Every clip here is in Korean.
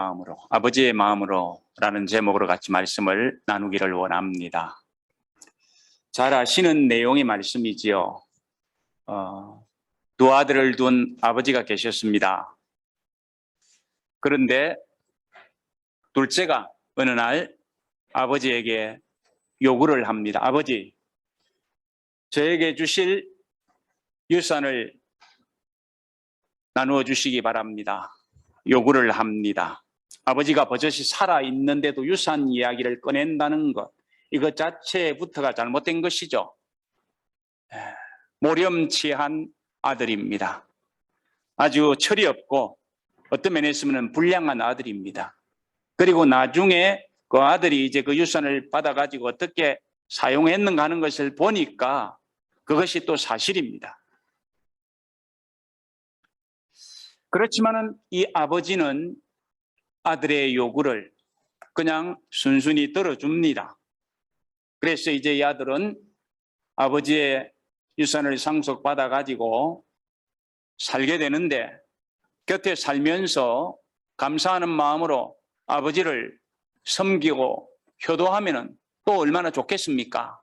마음으로, 아버지의 마음으로 라는 제목으로 같이 말씀을 나누기를 원합니다. 잘 아시는 내용의 말씀이지요. 두 아들을 둔 아버지가 계셨습니다. 그런데 둘째가 어느 날 아버지에게 요구를 합니다. 아버지, 저에게 주실 유산을 나누어 주시기 바랍니다. 요구를 합니다. 아버지가 버젓이 살아있는데도 유산 이야기를 꺼낸다는 것, 이것 자체부터가 잘못된 것이죠. 모렴치한 아들입니다. 아주 철이 없고 어떤 면에서는 불량한 아들입니다. 그리고 나중에 그 아들이 이제 그 유산을 받아가지고 어떻게 사용했는가 하는 것을 보니까 그것이 또 사실입니다. 그렇지만은 이 아버지는 아들의 요구를 그냥 순순히 들어줍니다. 그래서 이제 이 아들은 아버지의 유산을 상속받아 가지고 살게 되는데, 곁에 살면서 감사하는 마음으로 아버지를 섬기고 효도하면은 또 얼마나 좋겠습니까?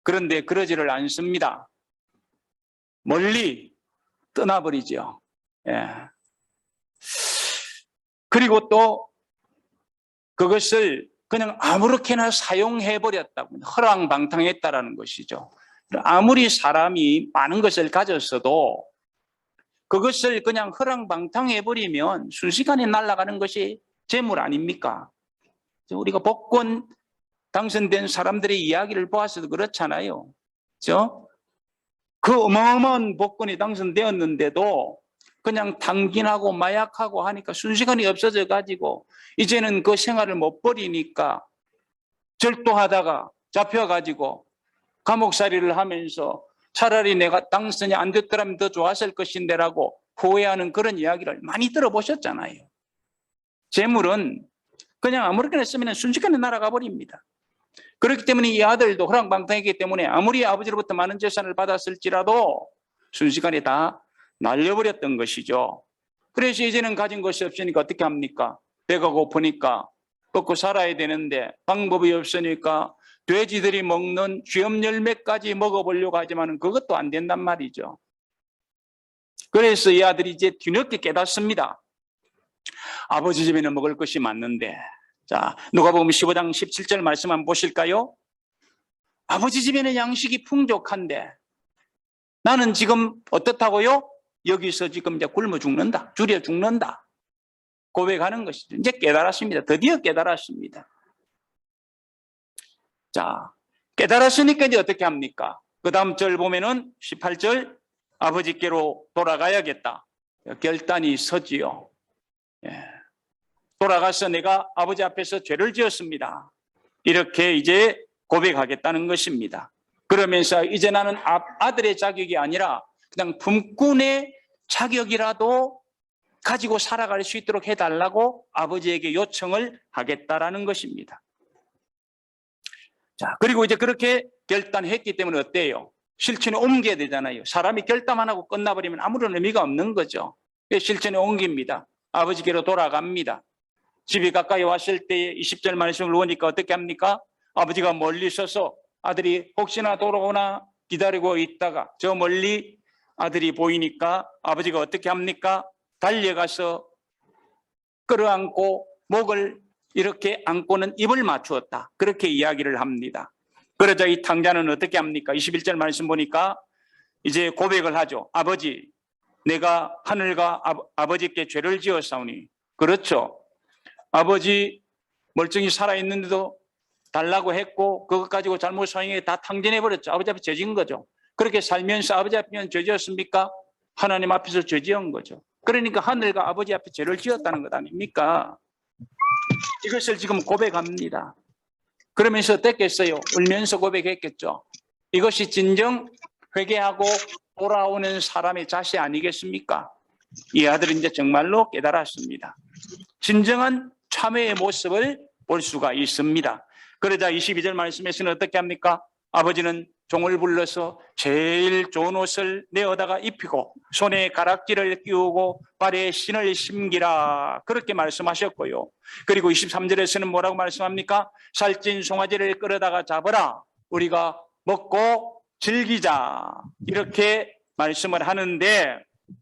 그런데 그러지를 않습니다. 멀리 떠나버리죠. 예. 그리고 또 그것을 그냥 아무렇게나 사용해버렸다고, 허랑방탕했다라는 것이죠. 아무리 사람이 많은 것을 가졌어도 그것을 그냥 허랑방탕해버리면 순식간에 날아가는 것이 재물 아닙니까? 우리가 복권 당선된 사람들의 이야기를 보아서도 그렇잖아요. 그렇죠? 그 어마어마한 복권이 당선되었는데도 그냥 당긴하고 마약하고 하니까 순식간에 없어져 가지고 이제는 그 생활을 못 버리니까 절도하다가 잡혀가지고 감옥살이를 하면서 차라리 내가 당선이 안 됐더라면 더 좋았을 것인데라고 후회하는 그런 이야기를 많이 들어보셨잖아요. 재물은 그냥 아무렇게나 쓰면 순식간에 날아가 버립니다. 그렇기 때문에 이 아들도 허랑방탕이기 때문에 아무리 아버지로부터 많은 재산을 받았을지라도 순식간에 다 날려버렸던 것이죠. 그래서 이제는 가진 것이 없으니까 어떻게 합니까? 배가 고프니까 먹고 살아야 되는데 방법이 없으니까 돼지들이 먹는 쥐엄 열매까지 먹어보려고 하지만 그것도 안 된단 말이죠. 그래서 이 아들이 이제 뒤늦게 깨닫습니다. 아버지 집에는 먹을 것이 많는데, 자, 누가복음 15장 17절 말씀 한번 보실까요? 아버지 집에는 양식이 풍족한데 나는 지금 어떻다고요? 여기서 지금 이제 굶어 죽는다, 줄여 죽는다 고백하는 것이죠. 이제 깨달았습니다. 드디어 깨달았습니다. 자, 깨달았으니까 이제 어떻게 합니까? 그 다음 절 보면은 18절, 아버지께로 돌아가야겠다 결단이 서지요. 예. 돌아가서 내가 아버지 앞에서 죄를 지었습니다. 이렇게 이제 고백하겠다는 것입니다. 그러면서 이제 나는 아들의 자격이 아니라 그냥 품꾼의 자격이라도 가지고 살아갈 수 있도록 해달라고 아버지에게 요청을 하겠다라는 것입니다. 자, 그리고 이제 그렇게 결단했기 때문에 어때요? 실천에 옮겨야 되잖아요. 사람이 결단 안 하고 끝나버리면 아무런 의미가 없는 거죠. 실천에 옮깁니다. 아버지께로 돌아갑니다. 집이 가까이 왔을 때 20절 말씀을 보니까 어떻게 합니까? 아버지가 멀리 서서 아들이 혹시나 돌아오나 기다리고 있다가 저 멀리 아들이 보이니까 아버지가 어떻게 합니까? 달려가서 끌어안고 목을 이렇게 안고는 입을 맞추었다. 그렇게 이야기를 합니다. 그러자 이 탕자는 어떻게 합니까? 21절 말씀 보니까 이제 고백을 하죠. 아버지, 내가 하늘과 아버지께 죄를 지었사오니. 그렇죠. 아버지 멀쩡히 살아있는데도 달라고 했고 그것 가지고 잘못 사용해 다 탕진해버렸죠. 아버지 앞에 죄 지은 거죠. 그렇게 살면서 아버지 앞에는 죄 지었습니까? 하나님 앞에서 죄 지은 거죠. 그러니까 하늘과 아버지 앞에 죄를 지었다는 것 아닙니까? 이것을 지금 고백합니다. 그러면서 어땠겠어요? 울면서 고백했겠죠. 이것이 진정 회개하고 돌아오는 사람의 자세 아니겠습니까? 이 아들은 이제 정말로 깨달았습니다. 진정한 참회의 모습을 볼 수가 있습니다. 그러자 22절 말씀에서는 어떻게 합니까? 아버지는 종을 불러서 제일 좋은 옷을 내어다가 입히고 손에 가락지를 끼우고 발에 신을 심기라 그렇게 말씀하셨고요. 그리고 23절에서는 뭐라고 말씀합니까? 살찐 송아지를 끌어다가 잡아라. 우리가 먹고 즐기자. 이렇게 말씀을 하는데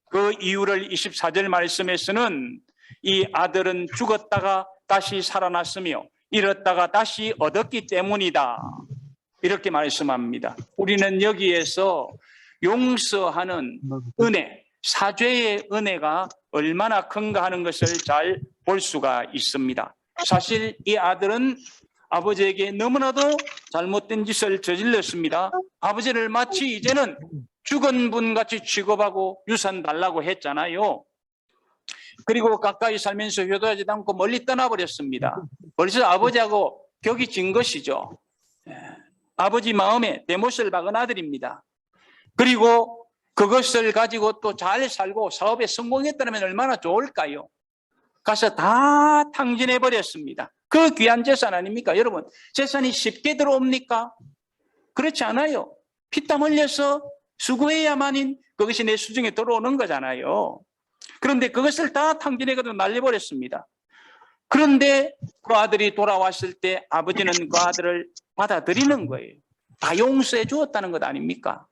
그 이유를 24절 말씀에서는 이 아들은 죽었다가 다시 살아났으며 잃었다가 다시 얻었기 때문이다. 이렇게 말씀합니다. 우리는 여기에서 용서하는 은혜, 사죄의 은혜가 얼마나 큰가 하는 것을 잘 볼 수가 있습니다. 사실 이 아들은 아버지에게 너무나도 잘못된 짓을 저질렀습니다. 아버지를 마치 이제는 죽은 분같이 취급하고 유산 달라고 했잖아요. 그리고 가까이 살면서 효도하지도 않고 멀리 떠나버렸습니다. 벌써 아버지하고 격이 진 것이죠. 아버지 마음에 대못을 박은 아들입니다. 그리고 그것을 가지고 또 잘 살고 사업에 성공했다면 얼마나 좋을까요? 가서 다 탕진해 버렸습니다. 그 귀한 재산 아닙니까? 여러분, 재산이 쉽게 들어옵니까? 그렇지 않아요. 피땀 흘려서 수고해야만인 그것이 내 수중에 들어오는 거잖아요. 그런데 그것을 다 탕진해가지고 날려버렸습니다. 그런데 그 아들이 돌아왔을 때 아버지는 그 아들을 받아들이는 거예요. 다 용서해 주었다는 것 아닙니까?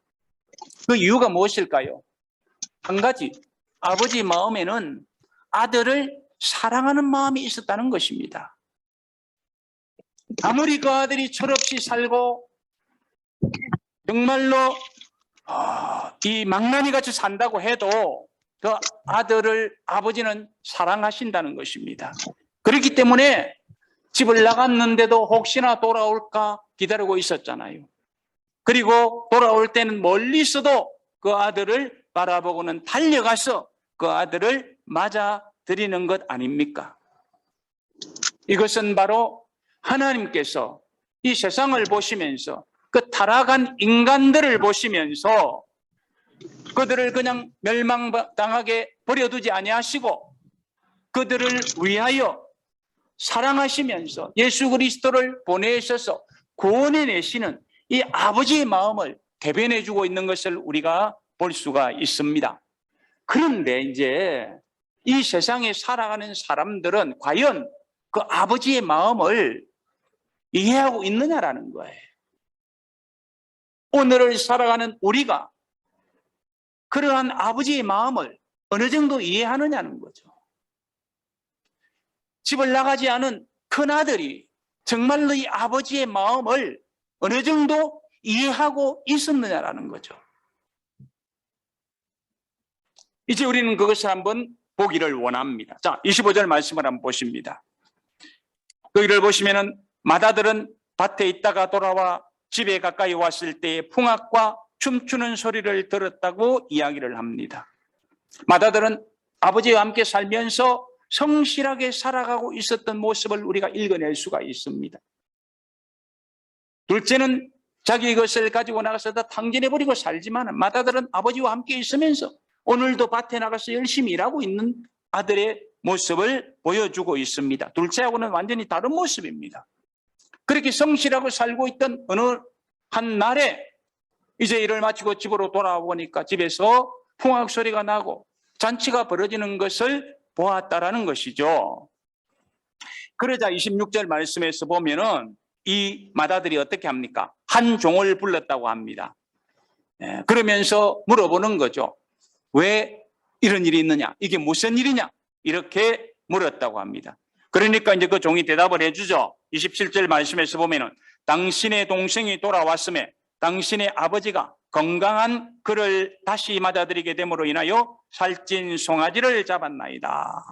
그 이유가 무엇일까요? 한 가지, 아버지 마음에는 아들을 사랑하는 마음이 있었다는 것입니다. 아무리 그 아들이 철없이 살고 정말로 이 망나니 같이 산다고 해도 그 아들을 아버지는 사랑하신다는 것입니다. 그렇기 때문에 집을 나갔는데도 혹시나 돌아올까 기다리고 있었잖아요. 그리고 돌아올 때는 멀리 있어도 그 아들을 바라보고는 달려가서 그 아들을 맞아들이는 것 아닙니까? 이것은 바로 하나님께서 이 세상을 보시면서 그 타락한 인간들을 보시면서 그들을 그냥 멸망당하게 버려두지 아니하시고 그들을 위하여 사랑하시면서 예수 그리스도를 보내셔서 구원해내시는 이 아버지의 마음을 대변해주고 있는 것을 우리가 볼 수가 있습니다. 그런데 이제 이 세상에 살아가는 사람들은 과연 그 아버지의 마음을 이해하고 있느냐라는 거예요. 오늘을 살아가는 우리가 그러한 아버지의 마음을 어느 정도 이해하느냐는 거죠. 집을 나가지 않은 큰아들이 정말로 이 아버지의 마음을 어느 정도 이해하고 있었느냐라는 거죠. 이제 우리는 그것을 한번 보기를 원합니다. 자, 25절 말씀을 한번 보십니다. 거기를 보시면은 맏아들은 밭에 있다가 돌아와 집에 가까이 왔을 때에 풍악과 춤추는 소리를 들었다고 이야기를 합니다. 맏아들은 아버지와 함께 살면서 성실하게 살아가고 있었던 모습을 우리가 읽어낼 수가 있습니다. 둘째는 자기 것을 가지고 나가서 다 탕진해버리고 살지만 맏아들은 아버지와 함께 있으면서 오늘도 밭에 나가서 열심히 일하고 있는 아들의 모습을 보여주고 있습니다. 둘째하고는 완전히 다른 모습입니다. 그렇게 성실하고 살고 있던 어느 한 날에 이제 일을 마치고 집으로 돌아와 보니까 집에서 풍악 소리가 나고 잔치가 벌어지는 것을 보았다라는 것이죠. 그러자 26절 말씀에서 보면은 이 맏아들이 어떻게 합니까? 한 종을 불렀다고 합니다. 그러면서 물어보는 거죠. 왜 이런 일이 있느냐? 이게 무슨 일이냐? 이렇게 물었다고 합니다. 그러니까 이제 그 종이 대답을 해주죠. 27절 말씀에서 보면은 당신의 동생이 돌아왔음에 당신의 아버지가 건강한 그를 다시 맞아들이게 됨으로 인하여 살찐 송아지를 잡았나이다.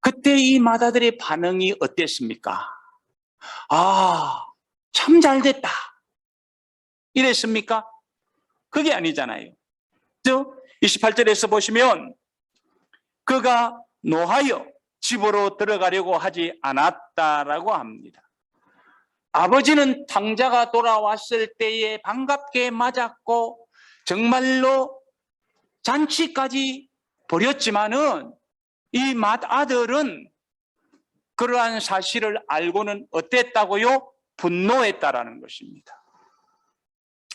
그때 이 맏아들의 반응이 어땠습니까? 참 잘됐다. 이랬습니까? 그게 아니잖아요. 28절에서 보시면 그가 노하여 집으로 들어가려고 하지 않았다라고 합니다. 아버지는 탕자가 돌아왔을 때에 반갑게 맞았고 정말로 잔치까지 벌였지만은 이 맏아들은 그러한 사실을 알고는 어땠다고요? 분노했다라는 것입니다.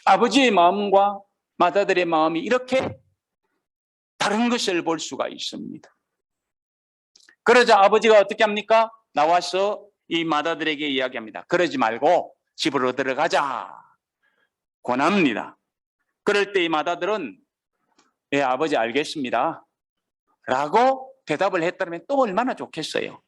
아버지의 마음과 맏아들의 마음이 이렇게 다른 것을 볼 수가 있습니다. 그러자 아버지가 어떻게 합니까? 나와서 이 맏아들에게 이야기합니다. 그러지 말고 집으로 들어가자 권합니다. 그럴 때 이 맏아들은 예, 아버지 알겠습니다 라고 대답을 했다면 또 얼마나 좋겠어요.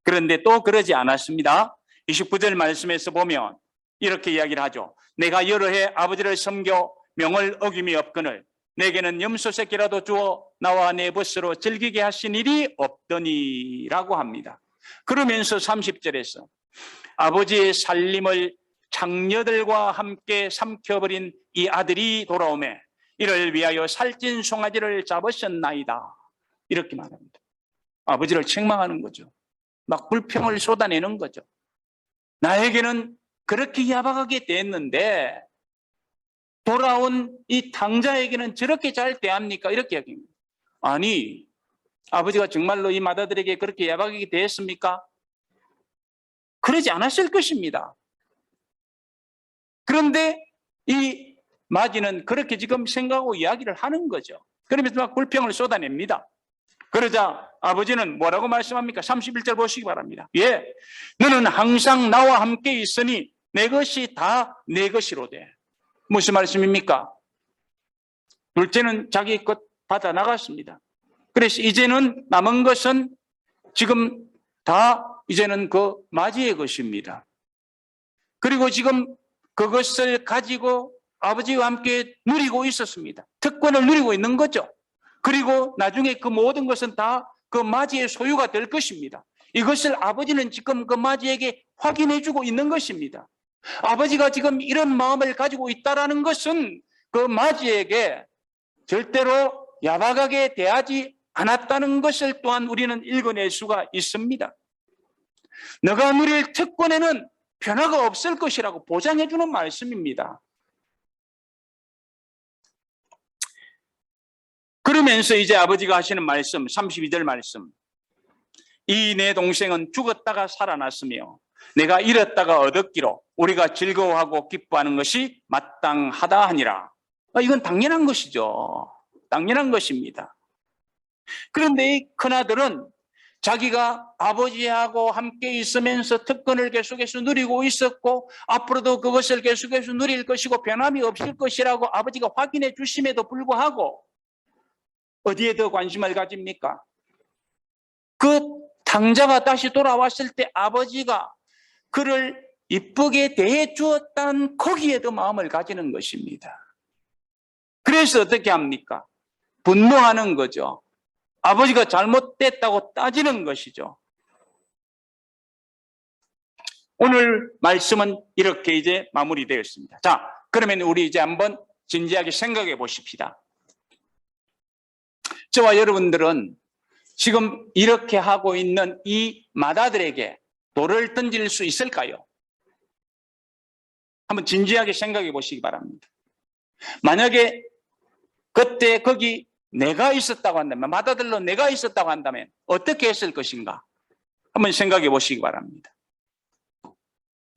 그런데 또 그러지 않았습니다. 29절 말씀에서 보면 이렇게 이야기를 하죠. 내가 여러 해 아버지를 섬겨 명을 어김이 없거늘 내게는 염소 새끼라도 주어 나와 내 벗으로 즐기게 하신 일이 없더니 라고 합니다. 그러면서 30절에서 아버지의 살림을 장녀들과 함께 삼켜버린 이 아들이 돌아오매 이를 위하여 살찐 송아지를 잡으셨나이다 이렇게 말합니다. 아버지를 책망하는 거죠. 막 불평을 쏟아내는 거죠. 나에게는 그렇게 야박하게 됐는데 돌아온 이 탕자에게는 저렇게 잘 대합니까? 이렇게 이야기합니다. 아니, 아버지가 정말로 이 맏아들에게 그렇게 야박하게 대했습니까? 그러지 않았을 것입니다. 그런데 이 마지는 그렇게 지금 생각하고 이야기를 하는 거죠. 그러면서 막 불평을 쏟아냅니다. 그러자 아버지는 뭐라고 말씀합니까? 31절 보시기 바랍니다. 예, 너는 항상 나와 함께 있으니 내 것이 다 내 것이로 돼. 무슨 말씀입니까? 둘째는 자기 것 받아 나갔습니다. 그래서 이제는 남은 것은 지금 다 이제는 그 마지의 것입니다. 그리고 지금 그것을 가지고 아버지와 함께 누리고 있었습니다. 특권을 누리고 있는 거죠. 그리고 나중에 그 모든 것은 다 그 마지의 소유가 될 것입니다. 이것을 아버지는 지금 그 마지에게 확인해 주고 있는 것입니다. 아버지가 지금 이런 마음을 가지고 있다는 것은 그 마지에게 절대로 야박하게 대하지 않았다는 것을 또한 우리는 읽어낼 수가 있습니다. 너가 누릴 특권에는 변화가 없을 것이라고 보장해 주는 말씀입니다. 그러면서 이제 아버지가 하시는 말씀 32절 말씀, 이 내 동생은 죽었다가 살아났으며 내가 잃었다가 얻었기로 우리가 즐거워하고 기뻐하는 것이 마땅하다 하니라. 이건 당연한 것이죠. 당연한 것입니다. 그런데 이 큰아들은 자기가 아버지하고 함께 있으면서 특권을 계속해서 누리고 있었고 앞으로도 그것을 계속해서 누릴 것이고 변함이 없을 것이라고 아버지가 확인해 주심에도 불구하고 어디에 더 관심을 가집니까? 그 탕자가 다시 돌아왔을 때 아버지가 그를 이쁘게 대해 주었다는 거기에 더 마음을 가지는 것입니다. 그래서 어떻게 합니까? 분노하는 거죠. 아버지가 잘못됐다고 따지는 것이죠. 오늘 말씀은 이렇게 이제 마무리되었습니다. 자, 그러면 우리 이제 한번 진지하게 생각해 보십시다. 저와 여러분들은 지금 이렇게 하고 있는 이 맏아들에게 돌을 던질 수 있을까요? 한번 진지하게 생각해 보시기 바랍니다. 만약에 그때 거기 내가 있었다고 한다면, 맏아들로 내가 있었다고 한다면 어떻게 했을 것인가? 한번 생각해 보시기 바랍니다.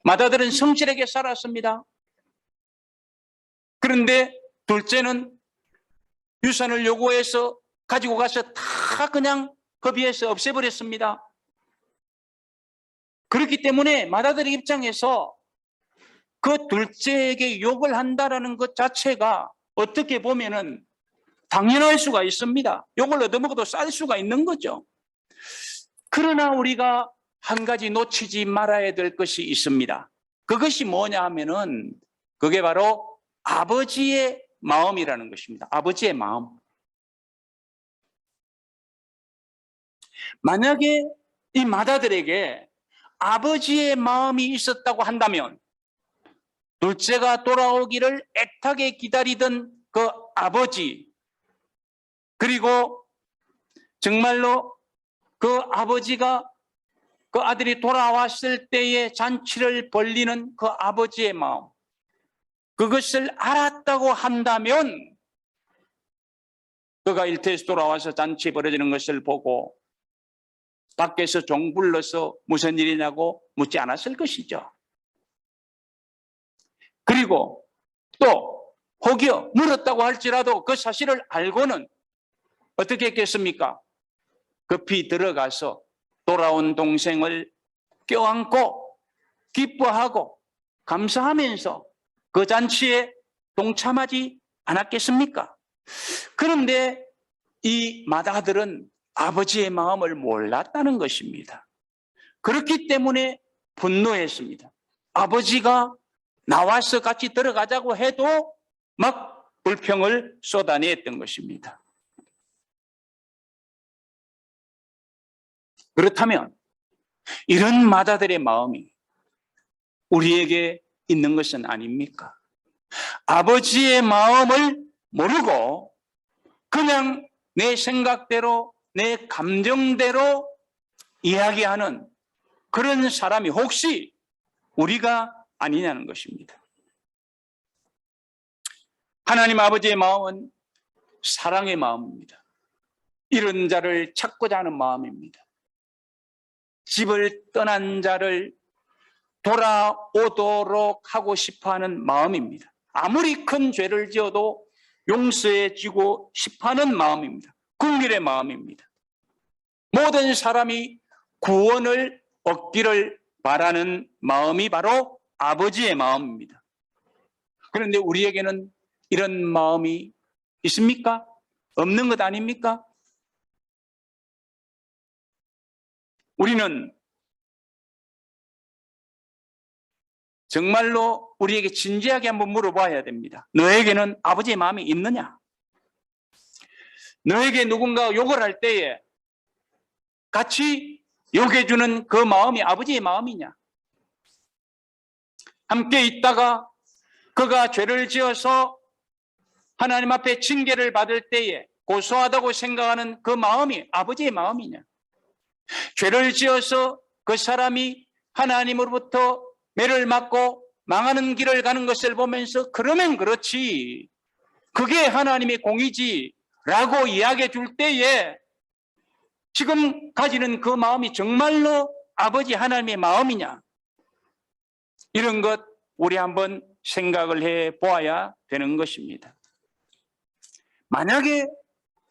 맏아들은 성실하게 살았습니다. 그런데 둘째는 유산을 요구해서 가지고 가서 다 그냥 거비에서 없애버렸습니다. 그렇기 때문에 맏아들의 입장에서 그 둘째에게 욕을 한다는 것 자체가 어떻게 보면은 당연할 수가 있습니다. 욕을 얻어먹어도 쌀 수가 있는 거죠. 그러나 우리가 한 가지 놓치지 말아야 될 것이 있습니다. 그것이 뭐냐 하면은 그게 바로 아버지의 마음이라는 것입니다. 아버지의 마음. 만약에 이 맏아들에게 아버지의 마음이 있었다고 한다면 둘째가 돌아오기를 애타게 기다리던 그 아버지, 그리고 정말로 그 아버지가 그 아들이 돌아왔을 때의 잔치를 벌리는 그 아버지의 마음, 그것을 알았다고 한다면 그가 일터에서 돌아와서 잔치 벌어지는 것을 보고 밖에서 종 불러서 무슨 일이냐고 묻지 않았을 것이죠. 그리고 또 혹여 물었다고 할지라도 그 사실을 알고는 어떻게 했겠습니까? 급히 들어가서 돌아온 동생을 껴안고 기뻐하고 감사하면서 그 잔치에 동참하지 않았겠습니까? 그런데 이 맏아들은 아버지의 마음을 몰랐다는 것입니다. 그렇기 때문에 분노했습니다. 아버지가 나와서 같이 들어가자고 해도 막 불평을 쏟아냈던 것입니다. 그렇다면 이런 맏아들의 마음이 우리에게 있는 것은 아닙니까? 아버지의 마음을 모르고 그냥 내 생각대로 내 감정대로 이야기하는 그런 사람이 혹시 우리가 아니냐는 것입니다. 하나님 아버지의 마음은 사랑의 마음입니다. 이런 자를 찾고자 하는 마음입니다. 집을 떠난 자를 돌아오도록 하고 싶어하는 마음입니다. 아무리 큰 죄를 지어도 용서해 주고 싶어하는 마음입니다. 긍휼의 마음입니다. 모든 사람이 구원을 얻기를 바라는 마음이 바로 아버지의 마음입니다. 그런데 우리에게는 이런 마음이 있습니까? 없는 것 아닙니까? 우리는 정말로 우리에게 진지하게 한번 물어봐야 됩니다. 너에게는 아버지의 마음이 있느냐? 너에게 누군가 욕을 할 때에 같이 욕해주는 그 마음이 아버지의 마음이냐? 함께 있다가 그가 죄를 지어서 하나님 앞에 징계를 받을 때에 고소하다고 생각하는 그 마음이 아버지의 마음이냐? 죄를 지어서 그 사람이 하나님으로부터 매를 맞고 망하는 길을 가는 것을 보면서 그러면 그렇지, 그게 하나님의 공이지 라고 이야기해 줄 때에 지금 가지는 그 마음이 정말로 아버지 하나님의 마음이냐? 이런 것 우리 한번 생각을 해 보아야 되는 것입니다. 만약에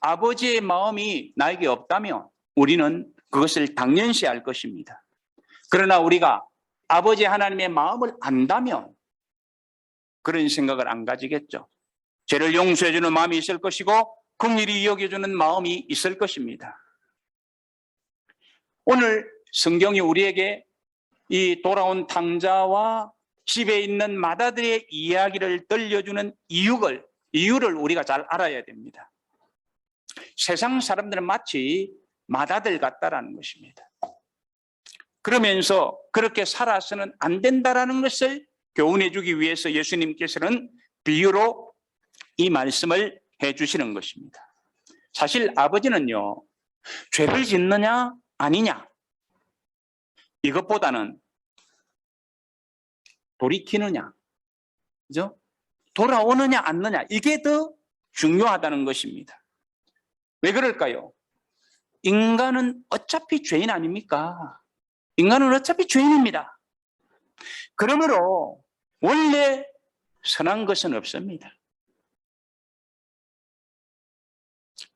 아버지의 마음이 나에게 없다면 우리는 그것을 당연시 할 것입니다. 그러나 우리가 아버지 하나님의 마음을 안다면 그런 생각을 안 가지겠죠. 죄를 용서해 주는 마음이 있을 것이고 긍휼히 여겨주는 마음이 있을 것입니다. 오늘 성경이 우리에게 이 돌아온 탕자와 집에 있는 맏아들의 이야기를 들려주는 이유를 우리가 잘 알아야 됩니다. 세상 사람들은 마치 맏아들 같다라는 것입니다. 그러면서 그렇게 살아서는 안 된다라는 것을 교훈해 주기 위해서 예수님께서는 비유로 이 말씀을 해 주시는 것입니다. 사실 아버지는요, 죄를 짓느냐 아니냐 이것보다는 돌이키느냐, 그죠? 돌아오느냐 않느냐, 이게 더 중요하다는 것입니다. 왜 그럴까요? 인간은 어차피 죄인 아닙니까? 인간은 어차피 죄인입니다. 그러므로 원래 선한 것은 없습니다.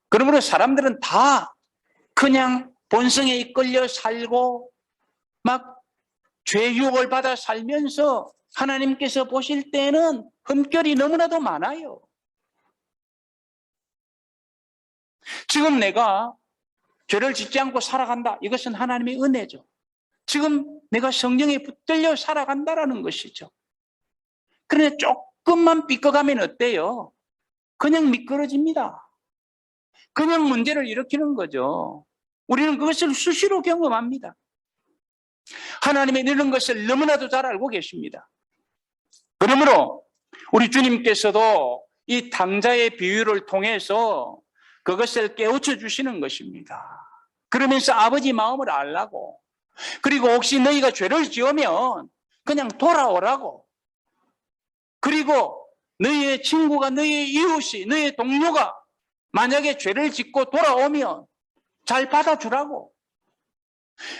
그러므로 사람들은 다 그냥 본성에 이끌려 살고 막 죄유혹을 받아 살면서 하나님께서 보실 때는 흠결이 너무나도 많아요. 지금 내가 죄를 짓지 않고 살아간다. 이것은 하나님의 은혜죠. 지금 내가 성령에 붙들려 살아간다라는 것이죠. 그런데 조금만 삐끗하면 어때요? 그냥 미끄러집니다. 그냥 문제를 일으키는 거죠. 우리는 그것을 수시로 경험합니다. 하나님의 이런 것을 너무나도 잘 알고 계십니다. 그러므로 우리 주님께서도 이 탕자의 비유를 통해서 그것을 깨우쳐 주시는 것입니다. 그러면서 아버지 마음을 알라고, 그리고 혹시 너희가 죄를 지으면 그냥 돌아오라고, 그리고 너희의 친구가, 너희의 이웃이, 너희의 동료가 만약에 죄를 짓고 돌아오면 잘 받아주라고,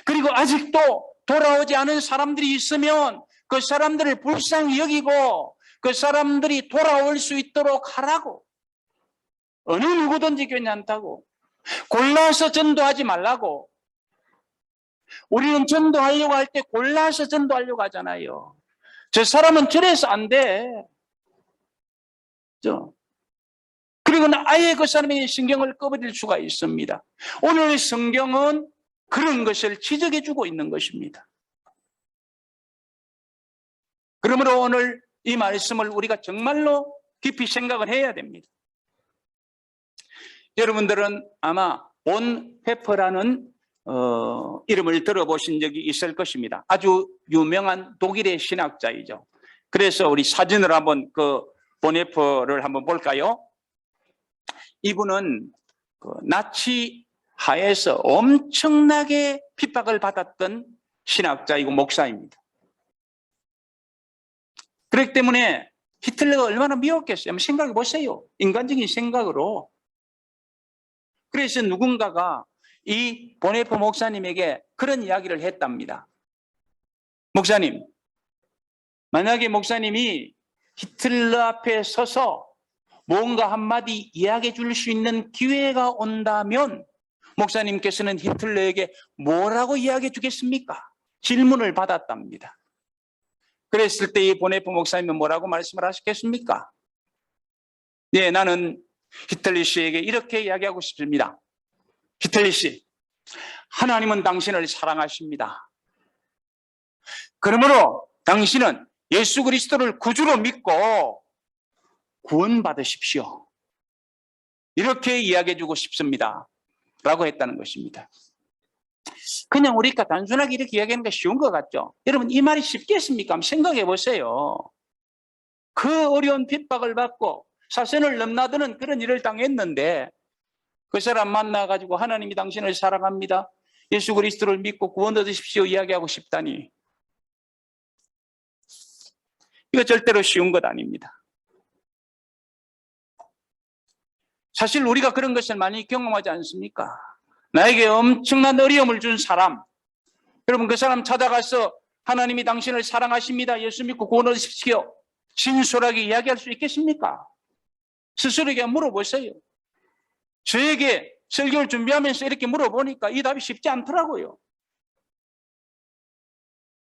그리고 아직도 돌아오지 않은 사람들이 있으면 그 사람들을 불쌍히 여기고 그 사람들이 돌아올 수 있도록 하라고. 어느 누구든지 괜찮다고. 골라서 전도하지 말라고. 우리는 전도하려고 할 때 골라서 전도하려고 하잖아요. 저 사람은 저래서 안 돼. 그리고는 아예 그 사람에게 신경을 꺼버릴 수가 있습니다. 오늘 성경은 그런 것을 지적해주고 있는 것입니다. 그러므로 오늘 이 말씀을 우리가 정말로 깊이 생각을 해야 됩니다. 여러분들은 아마 본 페퍼라는 이름을 들어보신 적이 있을 것입니다. 아주 유명한 독일의 신학자이죠. 그래서 우리 사진을 한번 보네퍼를 한번 볼까요? 이분은 나치 하에서 엄청나게 핍박을 받았던 신학자이고 목사입니다. 그렇기 때문에 히틀러가 얼마나 미웠겠어요? 한번 생각해 보세요. 인간적인 생각으로. 그래서 누군가가 이 보네퍼 목사님에게 그런 이야기를 했답니다. 목사님, 만약에 목사님이 히틀러 앞에 서서 뭔가 한마디 이야기해 줄 수 있는 기회가 온다면 목사님께서는 히틀러에게 뭐라고 이야기해 주겠습니까? 질문을 받았답니다. 그랬을 때 이 보네퍼 목사님은 뭐라고 말씀을 하셨겠습니까? 네, 나는 히틀러 씨에게 이렇게 이야기하고 싶습니다. 히틀러 씨, 하나님은 당신을 사랑하십니다. 그러므로 당신은 예수 그리스도를 구주로 믿고 구원받으십시오. 이렇게 이야기해 주고 싶습니다. 라고 했다는 것입니다. 그냥 우리가 단순하게 이렇게 이야기하는 게 쉬운 것 같죠? 여러분, 이 말이 쉽겠습니까? 한번 생각해 보세요. 그 어려운 핍박을 받고 사선을 넘나드는 그런 일을 당했는데 그 사람 만나가지고 하나님이 당신을 사랑합니다. 예수 그리스도를 믿고 구원 얻으십시오. 이야기하고 싶다니. 이거 절대로 쉬운 것 아닙니다. 사실 우리가 그런 것을 많이 경험하지 않습니까? 나에게 엄청난 어려움을 준 사람, 여러분 그 사람 찾아가서 하나님이 당신을 사랑하십니다. 예수 믿고 구원 얻으십시오. 진솔하게 이야기할 수 있겠습니까? 스스로에게 물어보세요. 저에게 설교를 준비하면서 이렇게 물어보니까 이 답이 쉽지 않더라고요.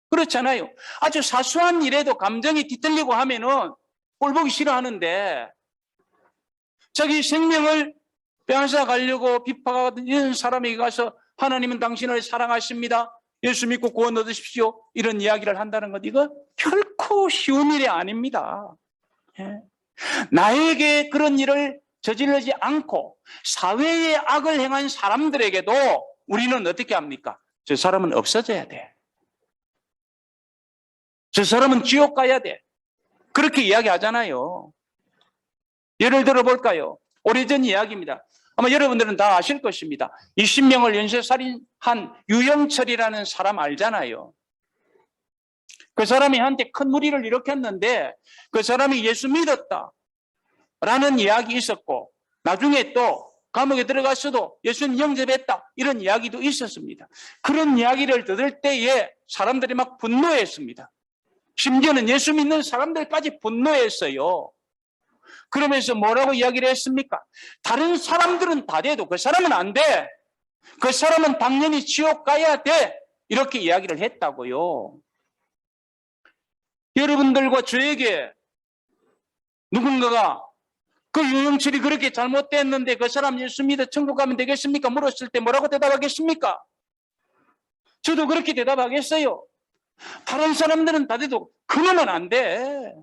그렇잖아요. 아주 사소한 일에도 감정이 뒤틀리고 하면은 꼴보기 싫어하는데 자기 생명을 빼앗아 가려고 비판하던 이런 사람에게 가서 하나님은 당신을 사랑하십니다. 예수 믿고 구원 얻으십시오. 이런 이야기를 한다는 것, 이거 결코 쉬운 일이 아닙니다. 예. 나에게 그런 일을 저지르지 않고 사회에 악을 행한 사람들에게도 우리는 어떻게 합니까? 저 사람은 없어져야 돼. 저 사람은 지옥 가야 돼. 그렇게 이야기하잖아요. 예를 들어 볼까요? 오래전 이야기입니다. 아마 여러분들은 다 아실 것입니다. 20명을 연쇄살인한 유영철이라는 사람 알잖아요. 그 사람이 한테 큰 무리를 일으켰는데 그 사람이 예수 믿었다 라는 이야기 있었고 나중에 또 감옥에 들어갔어도 예수님 영접했다 이런 이야기도 있었습니다. 그런 이야기를 들을 때에 사람들이 막 분노했습니다. 심지어는 예수 믿는 사람들까지 분노했어요. 그러면서 뭐라고 이야기를 했습니까? 다른 사람들은 다 돼도 그 사람은 안 돼. 그 사람은 당연히 지옥 가야 돼. 이렇게 이야기를 했다고요. 여러분들과 저에게 누군가가 그 유영철이 그렇게 잘못됐는데 그 사람 예수 믿어 천국 가면 되겠습니까? 물었을 때 뭐라고 대답하겠습니까? 저도 그렇게 대답하겠어요. 다른 사람들은 다 돼도 그 놈은 안 돼.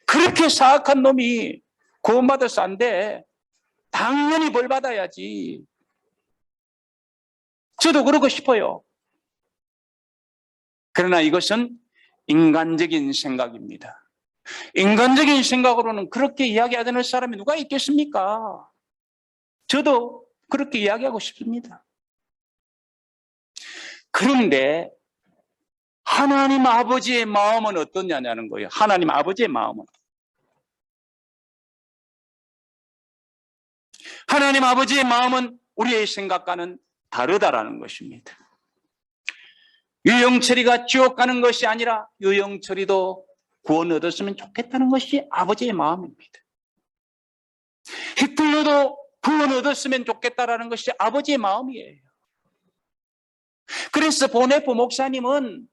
그렇게 사악한 놈이 구원받아서 안 돼. 당연히 벌 받아야지. 저도 그러고 싶어요. 그러나 이것은 인간적인 생각입니다. 인간적인 생각으로는 그렇게 이야기하는 사람이 누가 있겠습니까? 저도 그렇게 이야기하고 싶습니다. 그런데 하나님 아버지의 마음은 어떠냐는 거예요. 하나님 아버지의 마음은. 하나님 아버지의 마음은 우리의 생각과는 다르다라는 것입니다. 유영철이가 지옥 가는 것이 아니라 유영철이도 구원 얻었으면 좋겠다는 것이 아버지의 마음입니다. 히틀러도 구원 얻었으면 좋겠다라는 것이 아버지의 마음이에요. 그래서 보네포 목사님은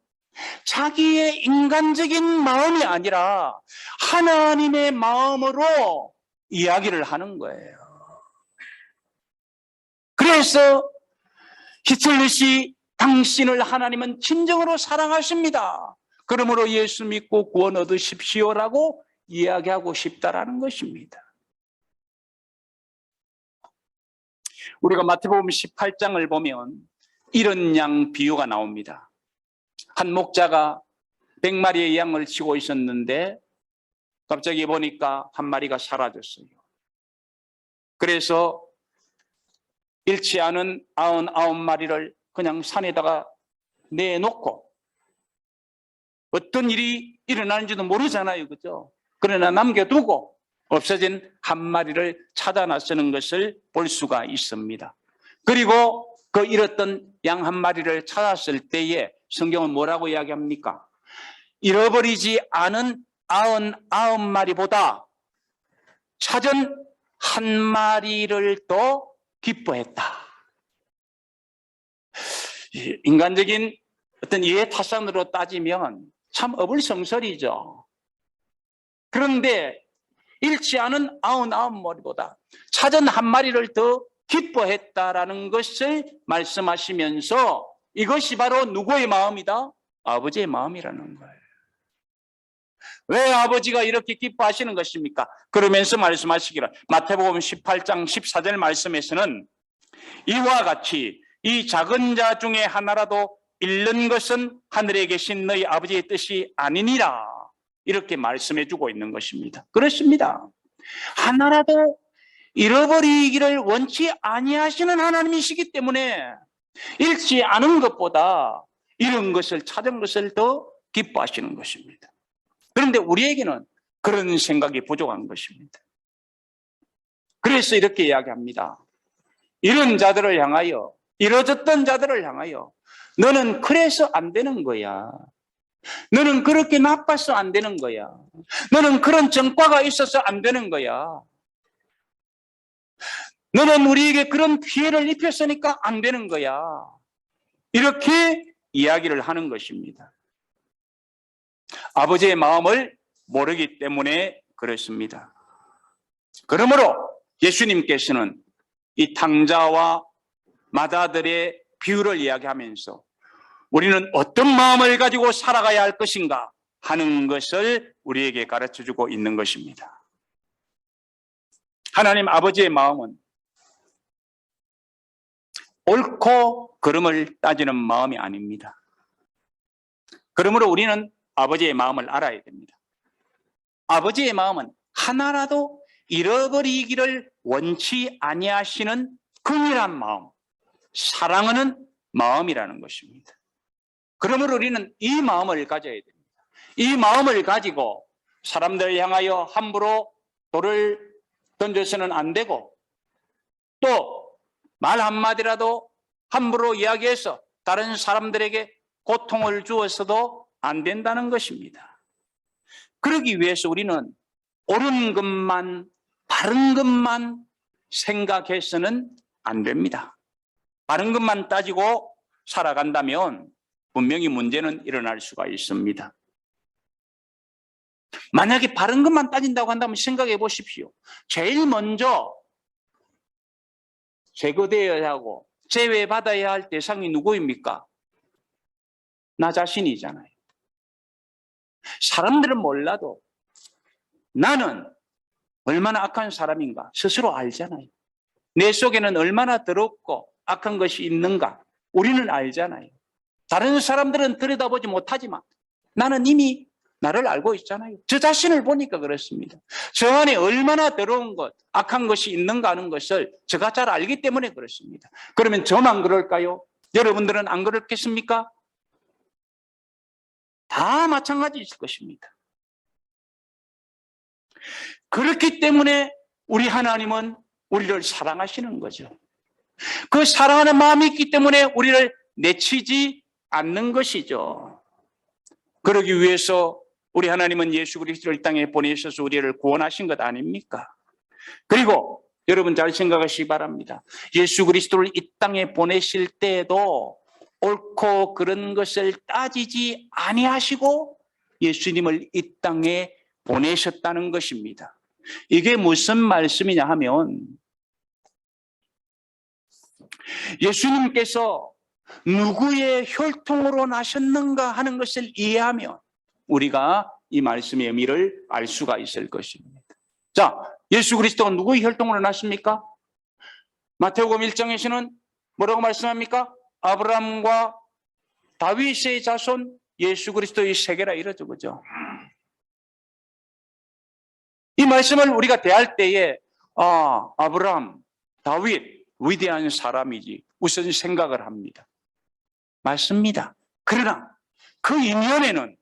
자기의 인간적인 마음이 아니라 하나님의 마음으로 이야기를 하는 거예요. 그래서 히틀러시 당신을 하나님은 진정으로 사랑하십니다. 그러므로 예수 믿고 구원 얻으십시오라고 이야기하고 싶다라는 것입니다. 우리가 마태복음 18장을 보면 이런 양 비유가 나옵니다. 한 목자가 100마리의 양을 치고 있었는데 갑자기 보니까 한 마리가 사라졌어요. 그래서 잃지 않은 99마리를 그냥 산에다가 내놓고 어떤 일이 일어나는지도 모르잖아요. 그죠? 그러나 남겨두고 없어진 한 마리를 찾아 나서는 것을 볼 수가 있습니다. 그리고 그 잃었던 양 한 마리를 찾았을 때에 성경은 뭐라고 이야기합니까? 잃어버리지 않은 99마리보다 찾은 한 마리를 더 기뻐했다. 인간적인 어떤 이해타산으로 따지면 참 어불성설이죠. 그런데 잃지 않은 99마리보다 찾은 한 마리를 더 기뻐했다라는 것을 말씀하시면서 이것이 바로 누구의 마음이다? 아버지의 마음이라는 거예요. 왜 아버지가 이렇게 기뻐하시는 것입니까? 그러면서 말씀하시기를 마태복음 18장 14절 말씀에서는 이와 같이 이 작은 자 중에 하나라도 잃는 것은 하늘에 계신 너희 아버지의 뜻이 아니니라 이렇게 말씀해 주고 있는 것입니다. 그렇습니다. 하나라도 잃어버리기를 원치 아니하시는 하나님이시기 때문에 잃지 않은 것보다 잃은 것을 찾은 것을 더 기뻐하시는 것입니다. 그런데 우리에게는 그런 생각이 부족한 것입니다. 그래서 이렇게 이야기합니다. 이런 자들을 향하여, 잃어졌던 자들을 향하여 너는 그래서 안 되는 거야. 너는 그렇게 나빠서 안 되는 거야. 너는 그런 전과가 있어서 안 되는 거야. 너는 우리에게 그런 피해를 입혔으니까 안 되는 거야. 이렇게 이야기를 하는 것입니다. 아버지의 마음을 모르기 때문에 그렇습니다. 그러므로 예수님께서는 이 탕자와 마다들의 비유를 이야기하면서 우리는 어떤 마음을 가지고 살아가야 할 것인가 하는 것을 우리에게 가르쳐주고 있는 것입니다. 하나님 아버지의 마음은 옳고 그름을 따지는 마음이 아닙니다. 그러므로 우리는 아버지의 마음을 알아야 됩니다. 아버지의 마음은 하나라도 잃어버리기를 원치 아니하시는 긍휼한 마음, 사랑하는 마음이라는 것입니다. 그러므로 우리는 이 마음을 가져야 됩니다. 이 마음을 가지고 사람들을 향하여 함부로 돌을 던져서는 안 되고 또 말 한마디라도 함부로 이야기해서 다른 사람들에게 고통을 주어서도 안 된다는 것입니다. 그러기 위해서 우리는 옳은 것만, 바른 것만 생각해서는 안 됩니다. 바른 것만 따지고 살아간다면 분명히 문제는 일어날 수가 있습니다. 만약에 바른 것만 따진다고 한다면 생각해 보십시오. 제일 먼저 제거되어야 하고 제외받아야 할 대상이 누구입니까? 나 자신이잖아요. 사람들은 몰라도 나는 얼마나 악한 사람인가 스스로 알잖아요. 내 속에는 얼마나 더럽고 악한 것이 있는가 우리는 알잖아요. 다른 사람들은 들여다보지 못하지만 나는 이미 나를 알고 있잖아요. 저 자신을 보니까 그렇습니다. 저 안에 얼마나 더러운 것, 악한 것이 있는가 하는 것을 제가 잘 알기 때문에 그렇습니다. 그러면 저만 그럴까요? 여러분들은 안 그렇겠습니까? 다 마찬가지일 것입니다. 그렇기 때문에 우리 하나님은 우리를 사랑하시는 거죠. 그 사랑하는 마음이 있기 때문에 우리를 내치지 않는 것이죠. 그러기 위해서 우리 하나님은 예수 그리스도를 이 땅에 보내셔서 우리를 구원하신 것 아닙니까? 그리고 여러분 잘 생각하시기 바랍니다. 예수 그리스도를 이 땅에 보내실 때에도 옳고 그른 것을 따지지 아니하시고 예수님을 이 땅에 보내셨다는 것입니다. 이게 무슨 말씀이냐 하면 예수님께서 누구의 혈통으로 나셨는가 하는 것을 이해하면 우리가 이 말씀의 의미를 알 수가 있을 것입니다. 자, 예수 그리스도가 누구의 혈통으로 나십니까? 마태복음 1장에서는 뭐라고 말씀합니까? 아브라함과 다윗의 자손 예수 그리스도의 세계라 이러죠, 그죠? 이 말씀을 우리가 대할 때에 아브라함, 다윗 위대한 사람이지 우선 생각을 합니다. 맞습니다. 그러나 그 이면에는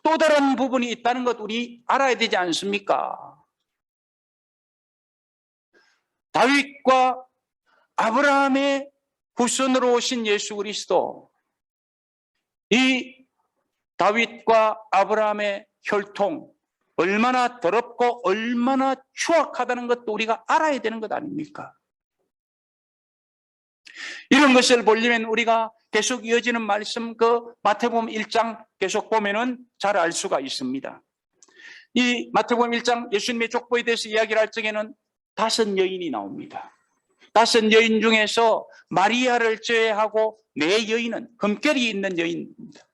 또 다른 부분이 있다는 것 우리 알아야 되지 않습니까? 다윗과 아브라함의 후손으로 오신 예수 그리스도, 이 다윗과 아브라함의 혈통 얼마나 더럽고 얼마나 추악하다는 것도 우리가 알아야 되는 것 아닙니까? 이런 것을 보려면 우리가 계속 이어지는 말씀 그 마태복음 1장 계속 보면은 잘 알 수가 있습니다. 이 마태복음 1장 예수님의 족보에 대해서 이야기를 할 적에는 5 여인이 나옵니다. 5 여인 중에서 마리아를 제외하고 4 여인은 금결이 있는 여인입니다.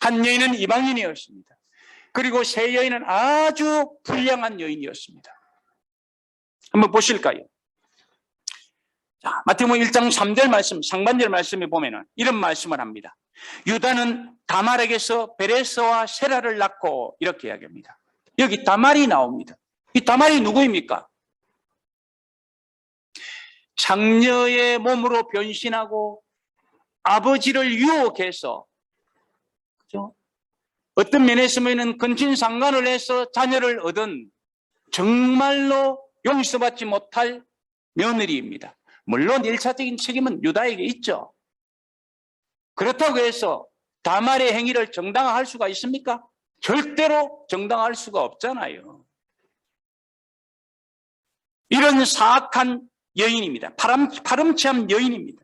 한 여인은 이방인이었습니다. 그리고 3 여인은 아주 불량한 여인이었습니다. 한번 보실까요? 자, 마태복음 1장 3절 말씀, 상반절 말씀에 보면은 이런 말씀을 합니다. 유다는 다말에게서 베레스와 세라를 낳고 이렇게 이야기합니다. 여기 다말이 나옵니다. 이 다말이 누구입니까? 장녀의 몸으로 변신하고 아버지를 유혹해서, 그죠? 어떤 면에서 보면 근친상간을 해서 자녀를 얻은 정말로 용서받지 못할 며느리입니다. 물론 1차적인 책임은 유다에게 있죠. 그렇다고 해서 다말의 행위를 정당화할 수가 있습니까? 절대로 정당화할 수가 없잖아요. 이런 사악한 여인입니다. 파렴치한 여인입니다.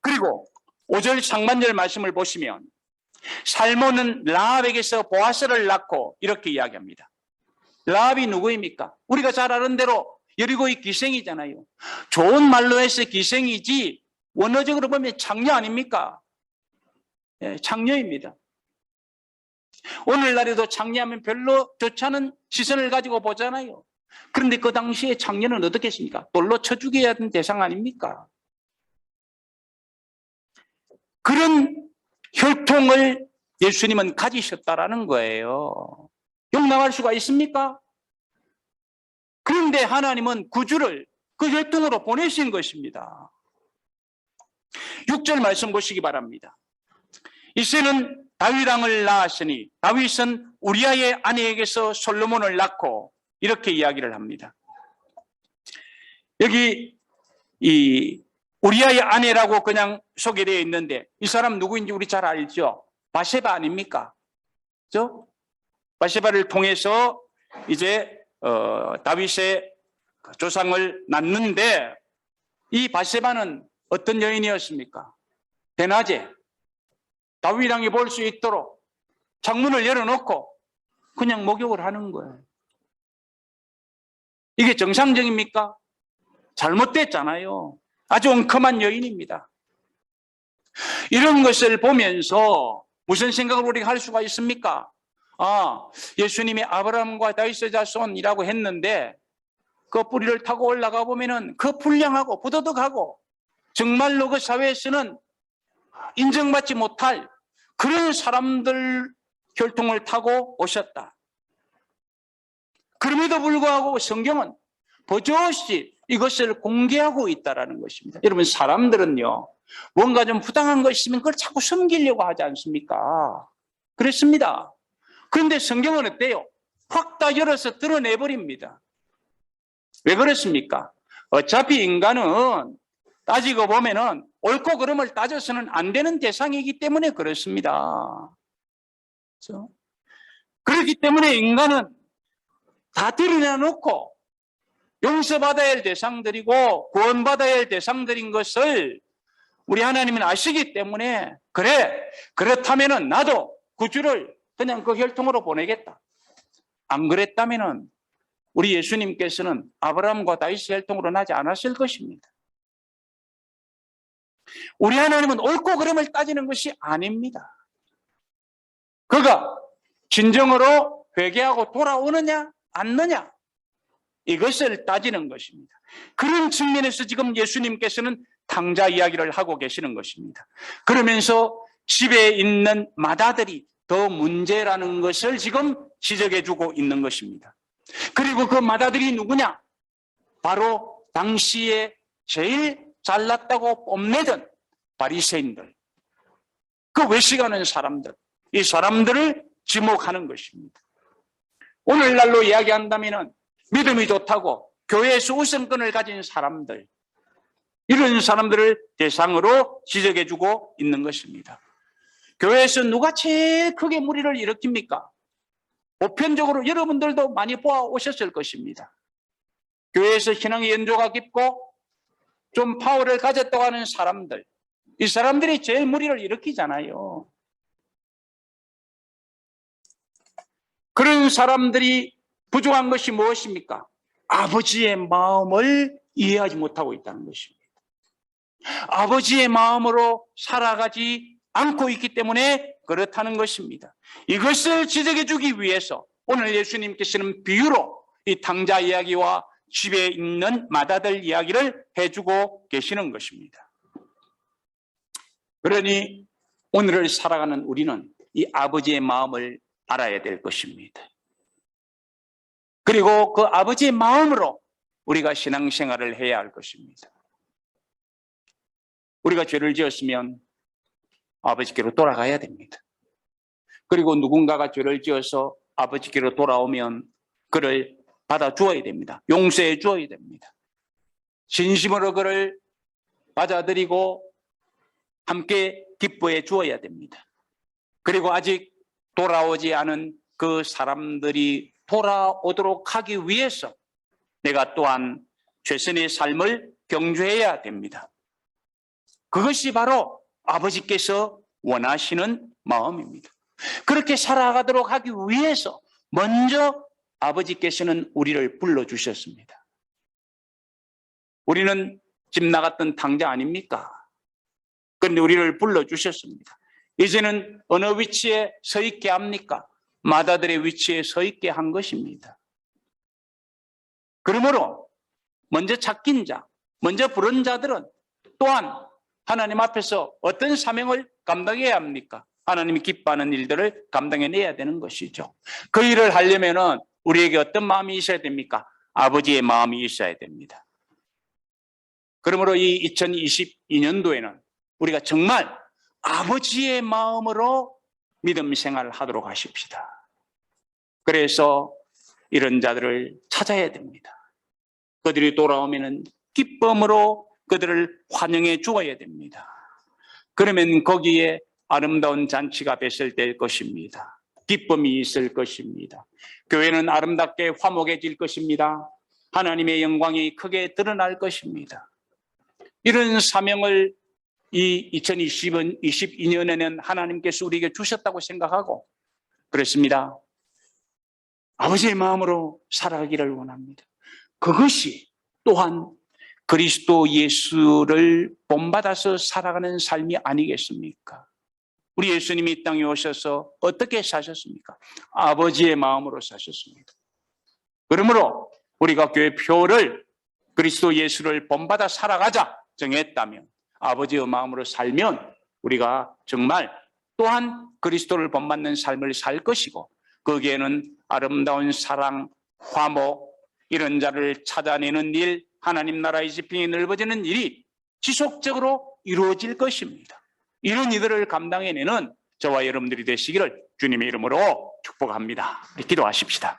그리고 5절 상반절 말씀을 보시면 살몬은 라합에게서 보아스를 낳고 이렇게 이야기합니다. 라합이 누구입니까? 우리가 잘 아는 대로 여리고의 기생이잖아요. 좋은 말로 해서 기생이지 원어적으로 보면 창녀 아닙니까? 예, 창녀입니다. 오늘날에도 창녀하면 별로 좋지 않은 시선을 가지고 보잖아요. 그런데 그 당시에 창녀는 어떻겠습니까? 돌로 쳐 죽여야 하는 대상 아닙니까? 그런 혈통을 예수님은 가지셨다라는 거예요. 용납할 수가 있습니까? 그런데 하나님은 구주를 그 혈통으로 보내신 것입니다. 6절 말씀 보시기 바랍니다. 이새는 다윗 왕을 낳았으니 다윗은 우리아의 아내에게서 솔로몬을 낳고 이렇게 이야기를 합니다. 여기 이 우리아의 아내라고 그냥 소개되어 있는데 이 사람 누구인지 우리 잘 알죠? 바세바 아닙니까? 그렇죠? 바세바를 통해서 이제 다윗의 조상을 낳는데 이 바세바는 어떤 여인이었습니까? 대낮에 다윗 왕이 볼 수 있도록 창문을 열어놓고 그냥 목욕을 하는 거예요. 이게 정상적입니까? 잘못됐잖아요. 아주 엉큼한 여인입니다. 이런 것을 보면서 무슨 생각을 우리가 할 수가 있습니까? 예수님이 아브라함과 다윗의 자손이라고 했는데 그 뿌리를 타고 올라가 보면은 그 불량하고 부도덕하고 정말로 그 사회에서는 인정받지 못할 그런 사람들 혈통을 타고 오셨다. 그럼에도 불구하고 성경은 버젓이 이것을 공개하고 있다는 것입니다. 여러분 사람들은요 뭔가 좀 부당한 거 있으면 그걸 자꾸 숨기려고 하지 않습니까? 그렇습니다. 그런데 성경은 어때요? 확 다 열어서 드러내버립니다. 왜 그렇습니까? 어차피 인간은 따지고 보면은 옳고 그름을 따져서는 안 되는 대상이기 때문에 그렇습니다. 그렇죠? 그렇기 때문에 인간은 다 드러내놓고 용서받아야 할 대상들이고 구원받아야 할 대상들인 것을 우리 하나님은 아시기 때문에 그래, 그렇다면은 나도 구주를 그냥 그 혈통으로 보내겠다. 안 그랬다면은 우리 예수님께서는 아브라함과 다윗의 혈통으로 나지 않았을 것입니다. 우리 하나님은 옳고 그름을 따지는 것이 아닙니다. 그가 진정으로 회개하고 돌아오느냐 않느냐 이것을 따지는 것입니다. 그런 측면에서 지금 예수님께서는 탕자 이야기를 하고 계시는 것입니다. 그러면서 집에 있는 마다들이 더 문제라는 것을 지금 지적해 주고 있는 것입니다. 그리고 그 마다들이 누구냐? 바로 당시에 제일 잘났다고 뽐내던 바리새인들, 그 외식하는 사람들, 이 사람들을 지목하는 것입니다. 오늘날로 이야기한다면 믿음이 좋다고 교회에서 우선권을 가진 사람들, 이런 사람들을 대상으로 지적해주고 있는 것입니다. 교회에서 누가 제일 크게 무리를 일으킵니까? 보편적으로 여러분들도 많이 보아오셨을 것입니다. 교회에서 신앙의 연조가 깊고 좀 파워를 가졌다고 하는 사람들, 이 사람들이 제일 무리를 일으키잖아요. 그런 사람들이 부족한 것이 무엇입니까? 아버지의 마음을 이해하지 못하고 있다는 것입니다. 아버지의 마음으로 살아가지 않고 있기 때문에 그렇다는 것입니다. 이것을 지적해 주기 위해서 오늘 예수님께서는 비유로 이 탕자 이야기와 집에 있는 마다들 이야기를 해주고 계시는 것입니다. 그러니 오늘을 살아가는 우리는 이 아버지의 마음을 알아야 될 것입니다. 그리고 그 아버지의 마음으로 우리가 신앙생활을 해야 할 것입니다. 우리가 죄를 지었으면 아버지께로 돌아가야 됩니다. 그리고 누군가가 죄를 지어서 아버지께로 돌아오면 그를 받아주어야 됩니다. 용서해 주어야 됩니다. 진심으로 그를 받아들이고 함께 기뻐해 주어야 됩니다. 그리고 아직 돌아오지 않은 그 사람들이 돌아오도록 하기 위해서 내가 또한 최선의 삶을 경주해야 됩니다. 그것이 바로 아버지께서 원하시는 마음입니다. 그렇게 살아가도록 하기 위해서 먼저 아버지께서는 우리를 불러주셨습니다. 우리는 집 나갔던 탕자 아닙니까? 그런데 우리를 불러주셨습니다. 이제는 어느 위치에 서 있게 합니까? 마다들의 위치에 서 있게 한 것입니다. 그러므로 먼저 찾긴 자, 먼저 부른 자들은 또한 하나님 앞에서 어떤 사명을 감당해야 합니까? 하나님이 기뻐하는 일들을 감당해내야 되는 것이죠. 그 일을 하려면 우리에게 어떤 마음이 있어야 됩니까? 아버지의 마음이 있어야 됩니다. 그러므로 이 2022년도에는 우리가 정말 아버지의 마음으로 믿음 생활을 하도록 하십시다. 그래서 이런 자들을 찾아야 됩니다. 그들이 돌아오면 기쁨으로 그들을 환영해 주어야 됩니다. 그러면 거기에 아름다운 잔치가 배설될 것입니다. 기쁨이 있을 것입니다. 교회는 아름답게 화목해질 것입니다. 하나님의 영광이 크게 드러날 것입니다. 이런 사명을 이 2022년에는 하나님께서 우리에게 주셨다고 생각하고 그렇습니다. 아버지의 마음으로 살아가기를 원합니다. 그것이 또한 그리스도 예수를 본받아서 살아가는 삶이 아니겠습니까? 우리 예수님이 이 땅에 오셔서 어떻게 사셨습니까? 아버지의 마음으로 사셨습니다. 그러므로 우리가 교회 표를 그리스도 예수를 본받아 살아가자 정했다면 아버지의 마음으로 살면 우리가 정말 또한 그리스도를 본받는 삶을 살 것이고 거기에는 아름다운 사랑, 화목 이런 자를 찾아내는 일, 하나님 나라의 지평이 넓어지는 일이 지속적으로 이루어질 것입니다. 이런 이들을 감당해내는 저와 여러분들이 되시기를 주님의 이름으로 축복합니다. 기도하십시다.